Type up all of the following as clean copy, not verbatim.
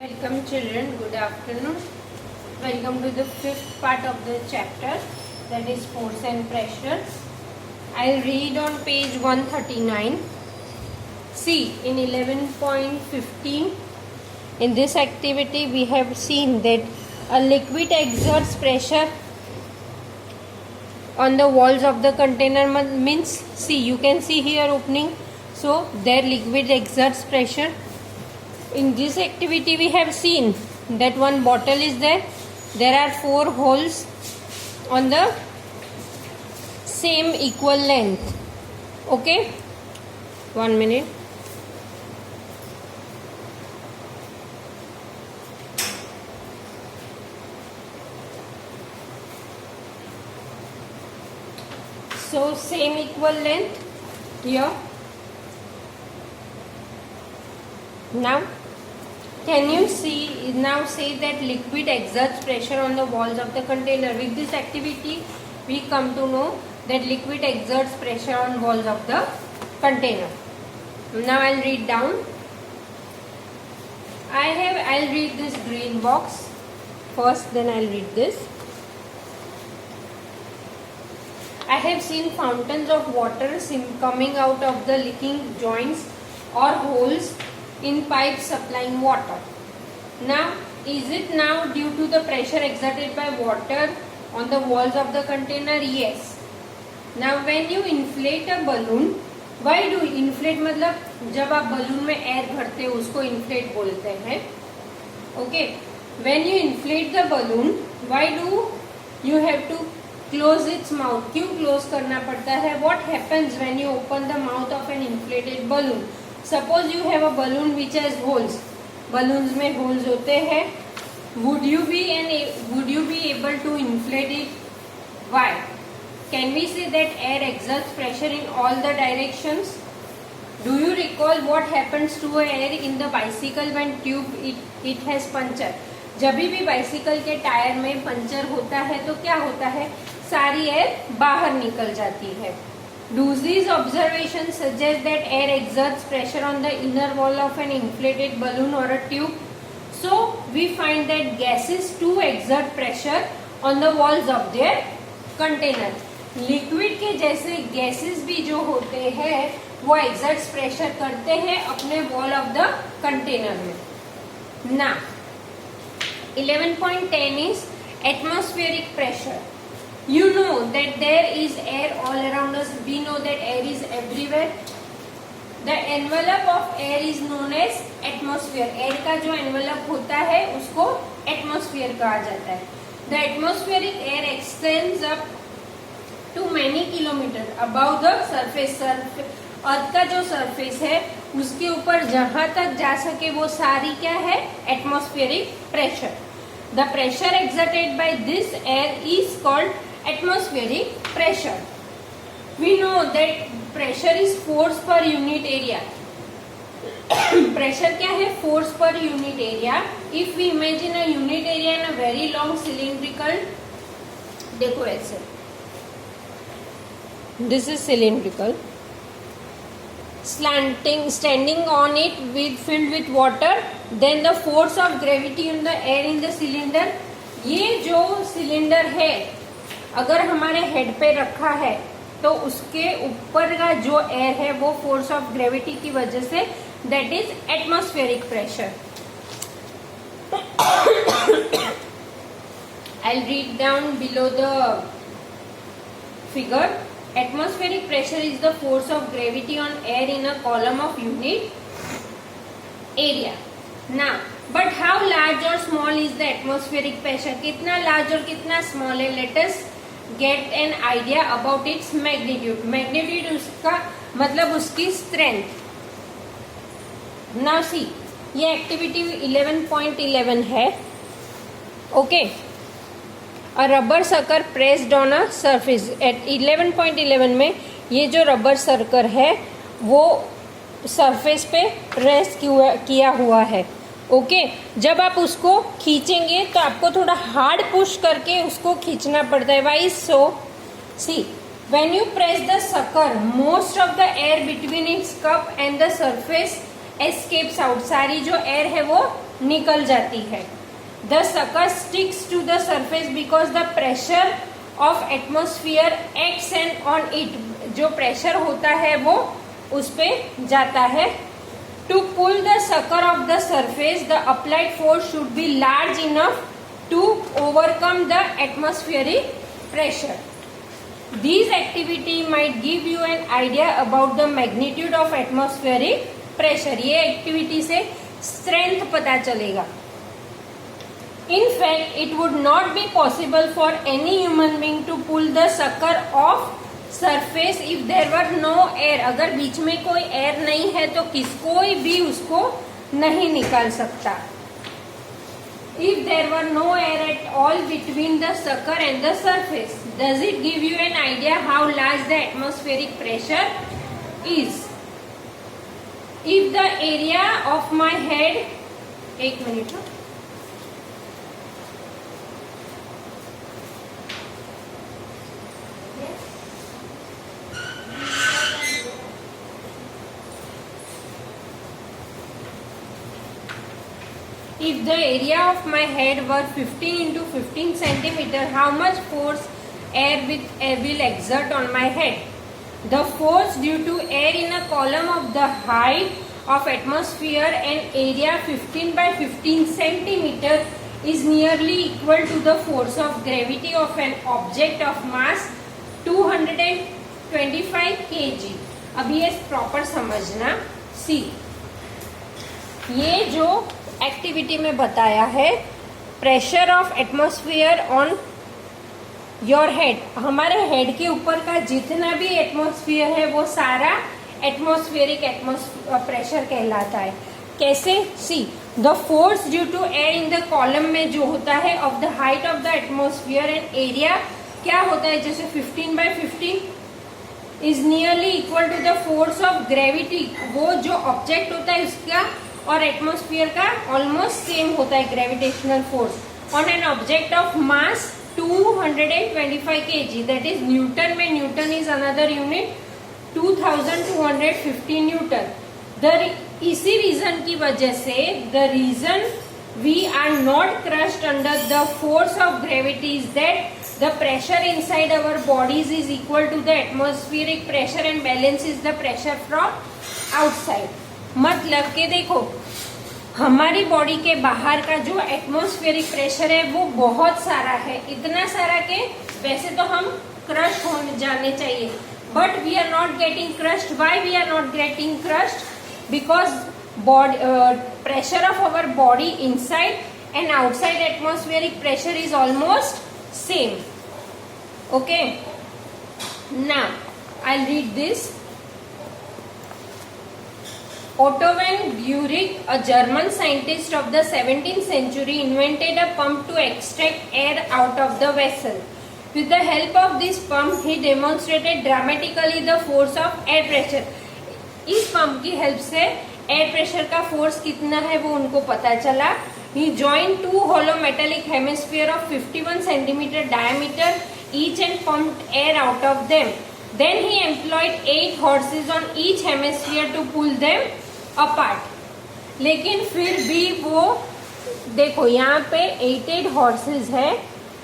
Welcome children, good afternoon. Welcome to the fifth part of the chapter, that is force and pressure. I'll read on page 139. See, in 11.15, in this activity we have seen that a liquid exerts pressure on the walls of the container, means see, you can see here opening, so their liquid exerts pressure. In this activity we have seen that one bottle is there. There are 4 holes on the same equal length. Okay, 1 minute. So same equal length here. Now can you see, now say that liquid exerts pressure on the walls of the container. With this activity we come to know that liquid exerts pressure on walls of the container. Now I'll read down. I'll read this green box first, then I'll read this. I have seen fountains of water coming out of the leaking joints or holes in pipes supplying water. Now, is it now due to the pressure exerted by water on the walls of the container? Yes. Now, when you inflate a balloon, why do inflate मतलब जब आप balloon में air भरते हो उसको inflate बोलते हैं. Okay. When you inflate the balloon, why do you have to close its mouth? क्यों close करना पड़ता है? What happens when you open the mouth of an inflated balloon? Suppose you have a balloon which has holes. Balloons में holes होते हैं. Would you be able to inflate it? Why? Can we say that air exerts pressure in all the directions? Do you recall what happens to air in the bicycle when tube it has puncture? जब भी bicycle के tyre में puncture होता है तो क्या होता है? सारी एयर बाहर निकल जाती है. Do these observations suggest that air exerts pressure on the inner wall of an inflated balloon or a tube? So, we find that gases too exert pressure on the walls of their container. Liquid के जैसे gases भी जो होते हैं वो exerts pressure करते हैं अपने wall of the container में. Now, 11.10 is atmospheric pressure. You know that there is air all around us. We know that air is everywhere. The envelope of air is known as atmosphere. Air का जो envelope होता है उसको atmosphere कहा जाता है. The atmospheric air extends up to many kilometers above the surface. अर्थ का जो surface है उसके ऊपर जहाँ तक जा सके वो सारी क्या है? Atmospheric pressure. The pressure exerted by this air is called atmospheric pressure. We know that pressure is force per unit area. Pressure क्या है? Force per unit area. If we imagine a unit area in a very long cylindrical, देखो ऐसे, this is cylindrical, standing on it filled with water, then the force of gravity on the air in the cylinder. ये जो cylinder है अगर हमारे head पे रखा है तो उसके ऊपर का जो एयर है वो फोर्स ऑफ ग्रेविटी की वजह say that is atmospheric pressure. I'll read down below the figure. Atmospheric pressure is the force of gravity on air in a column of unit area. Now, but how large or small is the atmospheric pressure? कितना large और कितना small है? Let us get an idea about its magnitude. Magnitude उसका मतलब उसकी strength. Now see, ये activity 11.11 है. Okay. A rubber sucker pressed on a surface. At 11.11 में ये जो rubber sucker है वो surface पे प्रेस किया हुआ है. ओके जब आप उसको खींचेंगे तो आपको थोड़ा हार्ड पुश करके उसको खींचना पड़ता है. Why so? See, when you press the sucker most of the air between its cup and the surface escapes out. सारी जो एयर है वो निकल जाती है। The sucker sticks to the surface because the pressure of atmosphere acts and on it, जो pressure होता है वो उस पे जाता है। To pull the sucker off the surface the applied force should be large enough to overcome the atmospheric pressure. These activity might give you an idea about the magnitude of atmospheric pressure. ये activity से strength पता चलेगा। In fact, it would not be possible for any human being to pull the sucker off surface if there were no air. अगर बीच में कोई air नहीं है तो कोई भी उसको नहीं निकाल सकता। If there were no air at all between the sucker and the surface, does it give you an idea how large the atmospheric pressure is? If the area of my head, एक minute, if the area of my head were 15 into 15 centimeter, how much force air will exert on my head? The force due to air in a column of the height of atmosphere and area 15 by 15 centimeter is nearly equal to the force of gravity of an object of mass 225 kg. अभी ये proper समझना। सी, ये जो activity में बताया है, pressure of atmosphere on your head, हमारे head के ऊपर का जितना भी एटमॉस्फेयर है वो सारा एटमॉस्फेरिक प्रेशर कहलाता है। कैसे? See, the force due to air in the column में जो होता है of the height of the atmosphere and area क्या होता है, जैसे 15 by 15 is nearly equal to the force of gravity, वो जो ऑब्जेक्ट होता है उसका और एटमॉस्फेयर का ऑलमोस्ट सेम होता है gravitational force on an object of mass 225 kg, that is newton में, newton is another unit 2250 newton. इसी रीजन की वजह से the reason we are not crushed under the force of gravity is that the pressure inside our bodies is equal to the atmospheric pressure and balance is the pressure from outside. मतलब के देखो, हमारी body के बाहर का जो atmospheric pressure है वो बहुत सारा है, इतना सारा के वैसे तो हम क्रश होने जाने चाहिए, but we are not getting crushed. Why we are not getting crushed? Because pressure of our body inside and outside atmospheric pressure is almost same. Okay, now I read this. Otto von Guericke, a German scientist of the 17th century, invented a pump to extract air out of the vessel. With the help of this pump, he demonstrated dramatically the force of air pressure. इस pump की help से air pressure का force कितना है वो उनको पता चला। He joined two hollow metallic hemisphere of 51 centimeter diameter each and pumped air out of them. Then he employed 8 horses on each hemisphere to pull them apart. लेकिन फिर भी वो देखो यहाँ पे 8 हॉर्सेस है,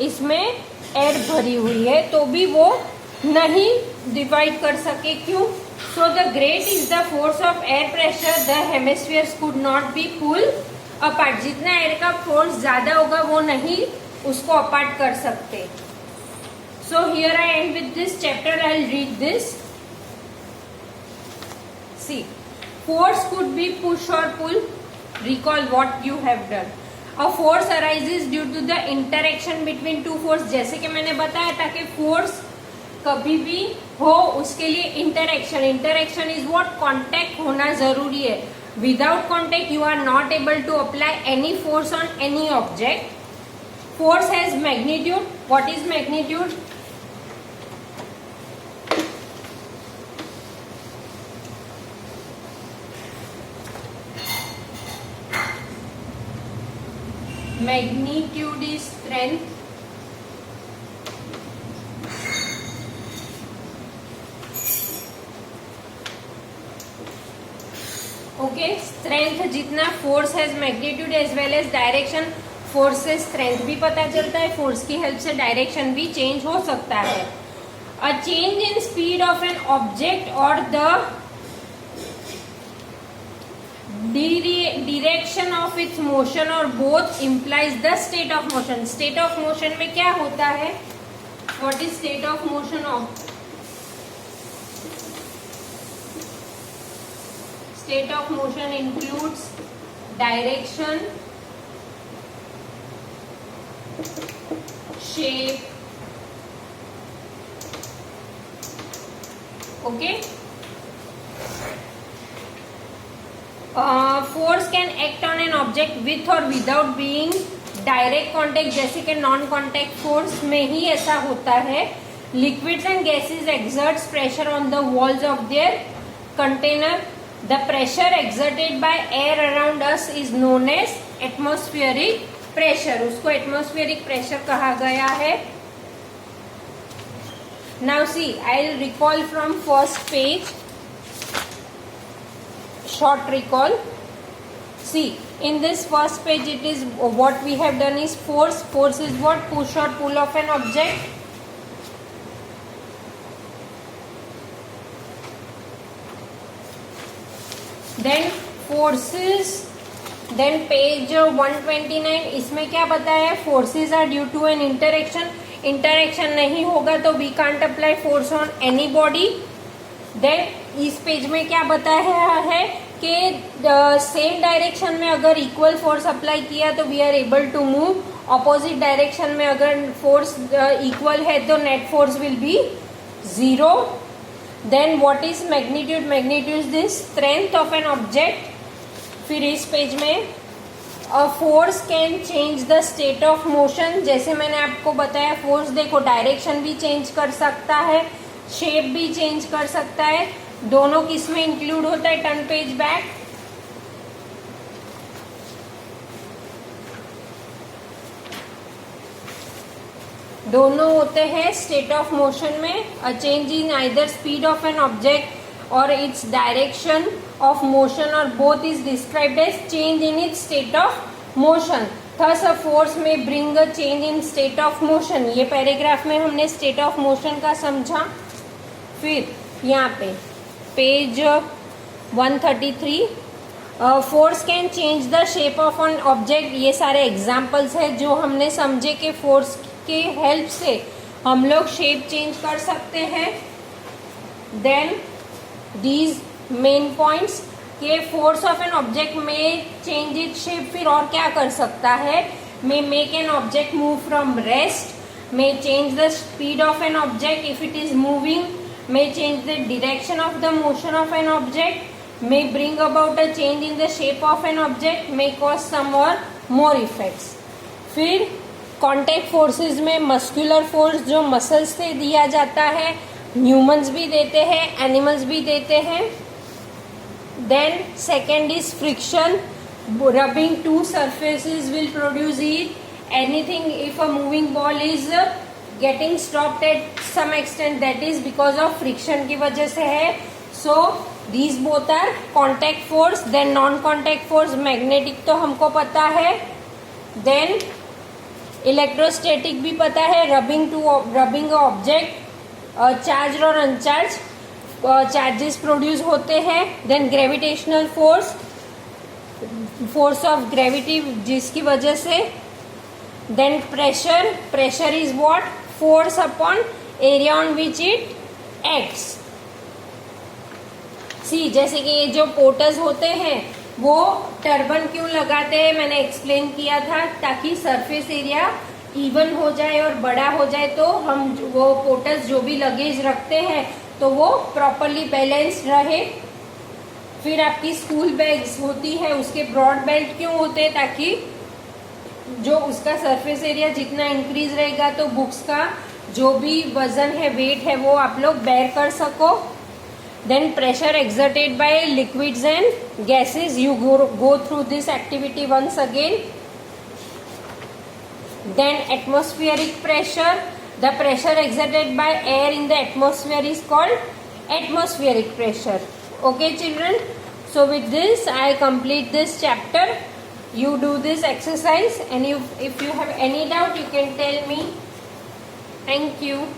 इसमें एयर भरी हुई है, तो भी वो नहीं डिवाइड कर सके। क्यों? So the great is the force of air pressure the hemispheres could not be pull apart. जितना एयर का फोर्स ज्यादा होगा वो नहीं उसको अपार्ट कर सकते। So here I end with this chapter, I read this. See, force could be push or pull. Recall what you have done. A force arises due to the interaction between two force. जैसे कि मैंने बताया था कि force कभी भी हो उसके लिए interaction. Interaction is what? Contact होना जरूरी है. Without contact you are not able to apply any force on any object. Force has magnitude. What is magnitude? Magnitude is strength. Okay, strength जितना force has magnitude as well as direction, force से strength भी पता चलता है, force की help से direction भी change हो सकता है। A change in speed of an object और the direction of its motion और both implies the state of motion. State of motion में क्या होता है? What is state of motion of? State of motion includes direction, shape, okay. Force can act on an object with or without being direct contact, जैसे कि non contact force में ही ऐसा होता है। Liquids and gases exerts pressure on the walls of their container. The pressure exerted by air around us is known as atmospheric pressure. उसको atmospheric pressure कहा गया है। Now see, I'll recall from first page. Short recall. See, in this first page, it is what we have done is force. Force is what? Push or pull of an object. Then forces, then page 129, इसमें क्या बताया? Forces are due to an interaction. Interaction नहीं होगा तो we can't apply force on any body. Then इस page में क्या बताया है कि सेम डायरेक्शन में अगर इक्वल फोर्स अप्लाई किया तो we are able to move. Opposite direction में अगर फोर्स इक्वल है तो net force will be 0। Then what is magnitude? Magnitude is the strength of an object. फिर इस पेज में a force can change the state of motion. जैसे मैंने आपको बताया, फोर्स देखो डायरेक्शन भी चेंज कर सकता है, शेप भी चेंज कर सकता है। दोनों किस में इंक्लूड होता है? Turn page back. दोनों होते हैं स्टेट ऑफ मोशन में। A change in either speed of an object और इट्स डायरेक्शन ऑफ मोशन और both is described as change in its state of motion. Thus a force may bring a change in state of motion. ये paragraph में हमने state of motion का समझा। फिर यहाँ पे page 133, force can change the shape of an object. ये सारे एग्जाम्पल्स है जो हमने समझे कि फोर्स के हेल्प से हम लोग शेप चेंज कर सकते हैं। देन दीज मेन पॉइंट्स के फोर्स ऑफ एन ऑब्जेक्ट में चेंज इट शेप। फिर और क्या कर सकता है? May make an object move from rest, may change the speed of an object if it is moving, may change the direction of the motion of an object, may bring about a change in the shape of an object, may cause some और more effects. फिर contact forces में muscular force जो muscles से दिया जाता है, humans भी देते हैं, एनिमल्स भी देते हैं। Then second is friction, rubbing two surfaces will produce heat. Anything, if a moving ball is getting stopped at some extent, that is because of friction की वजह से है. So these both are contact force. Then non-contact force, magnetic तो हमको पता है. Then electrostatic भी पता है, रबिंग ऑब्जेक्ट, चार्ज और अनचार्ज चार्जेस प्रोड्यूस होते हैं. Then gravitational force, force of gravity जिसकी वजह से. Then pressure is what? Force upon area on which it acts. See जैसे कि ये जो पोर्टर्स होते हैं वो टर्बन क्यों लगाते हैं, मैंने एक्सप्लेन किया था, ताकि सरफेस एरिया इवन हो जाए और बड़ा हो जाए, तो हम वो पोर्टर्स जो भी लगेज रखते हैं तो वो प्रॉपरली बैलेंस्ड रहे. फिर आपकी स्कूल बैग्स होती है, उसके ब्रॉड बेल्ट क्यों होते हैं? ताकि जो उसका सरफेस एरिया जितना इंक्रीज रहेगा तो बुक्स का जो भी वजन है, वेट है, वो आप लोग बेयर कर सको. Then pressure exerted by liquids and gases, you go through this activity once again. Then atmospheric pressure, the pressure exerted by air in the atmosphere is called atmospheric pressure. Okay children, So with this, I complete this chapter. You do this exercise, and if you have any doubt, you can tell me. Thank you.